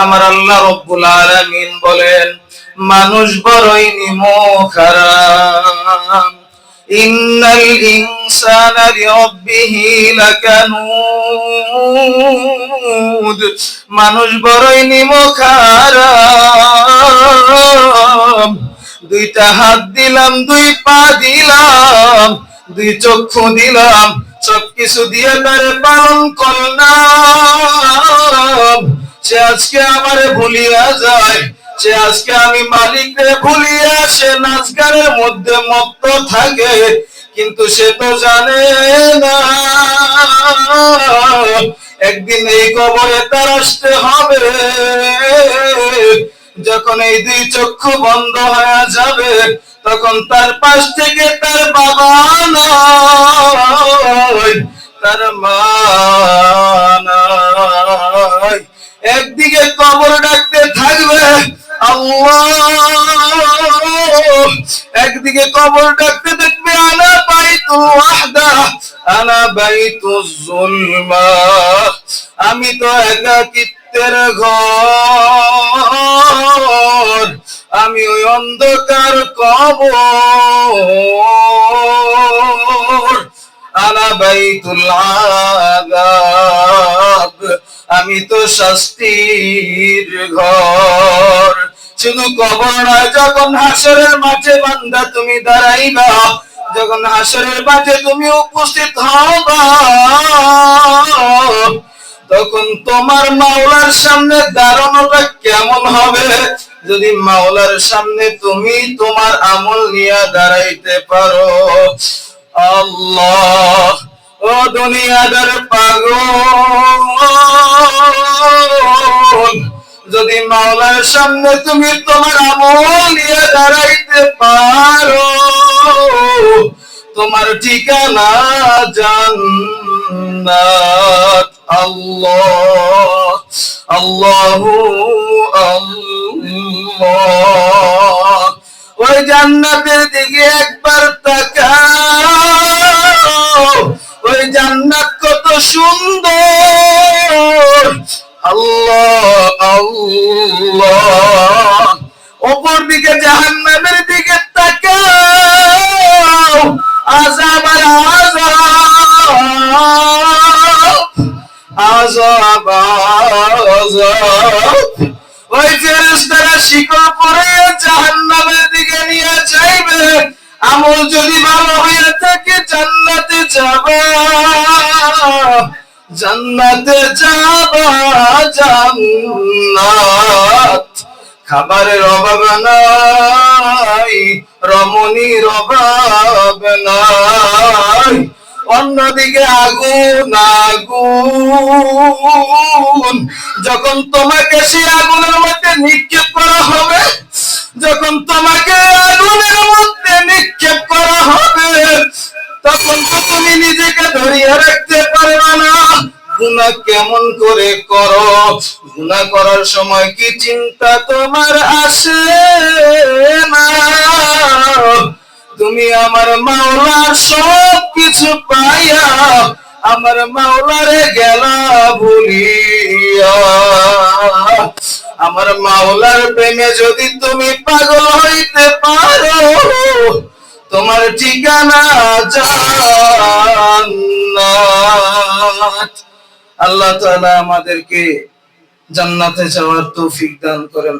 আমার আল্লাহ রব্বুল আলামিন বলেন, মানুষ বড়ই নিমকহারাম। ইন্নাল ইনসানা লিরাব্বিহি লাকানুদ। মানুষ বড়ই নিমকহারাম। দুইটা হাত দিলাম, দুই পা দিলাম, দুই চক্ষু দিলাম, সবকিছু দিয়ে তারে পালন করলাম। সে আজকে আমারে ভুলিয়া যায়, সে আজকে আমি মালিকরে ভুলিয়া সে নাচগানের মধ্যে মত্ত থাকে, কিন্তু সে তো জানে না একদিন এই কবরে তার আসতে হবে। যখন এই দুই চক্ষু বন্ধ হয়ে যাবে, তখন তার পাশ থেকে তার বাবা নয়, তার মা নয়। একদিকে কবর ডাকতে থাকবে আল্লাহ, একদিকে কবর ডাকতে থাকবে আনা বাইতুল ওয়াহদা, আনা বাইতুজ যুলমা। আমি তো একাকিত্বের ঘর, আমি ওই অন্ধকার কবর। আনা বাইতুল আযাব, আমি তো শাস্তির ঘর। শুধু কবর নয়, যখন হাসরের মাঠে বান্দা তুমি দাঁড়াইবা, যখন হাসরের মাঠে তুমি উপস্থিত হবা, তখন তোমার মাওলার সামনে দাঁড়ানোটা কেমন হবে? যদি মাওলার সামনে তুমি তোমার আমল নিয়ে দাঁড়াইতে পারো। আল্লাহ, ও দুনিয়াদার পাগল, যদি মাওলার সামনে তুমি তোমার আমল নিয়ে দাঁড়াইতে পারো, তোমার ঠিকানা জান্নাত। আল্লাহ, আল্লাহু আল্লাহ। ওই জান্নাতের দিকে একবার তাকাও, ওই জান্নাত কত সুন্দর। আল্লাহ, আল্লাহ। ওপর দিকে জাহান্নামের দিকে তাকাও, আযাব আর আযাব, আযাব আযাব। ওই ফেরেশতারা শিকল পরে জাহান্নামের দিকে নিয়ে যাইবে। আমল যদি ভালো হয়ে থাকে জান্নাতে যাবা, জান্নাতে যাবা, জান্নাত। খাবারের অভাব নাই, রমণীর অভাব নাই। অন্যদিকে আগুন, আগুন। যখন তোমাকে সেই আগুনের মধ্যে নিক্ষেপ করা হবে, যখন তোমাকে আগুনের মধ্যে নিক্ষেপ করা হবে, তখন তো তুমি নিজেকে ধরিয়ে রাখতে পারবে না। গুনাহ কেমন করে করো? গুনাহ করার সময় কি চিন্তা তোমার আসে না? তুমি আমার মাওলার সব কিছু পাইয়া আমার মাওলারে গেলা ভুলিয়া। আমার মাওলার প্রেমে যদি তুমি পাগল হইতে পারো, তোমার ঠিকানা জান্নাত। আল্লাহ তাআলা আমাদেরকে জান্নাতে যাওয়ার তৌফিক দান করেন।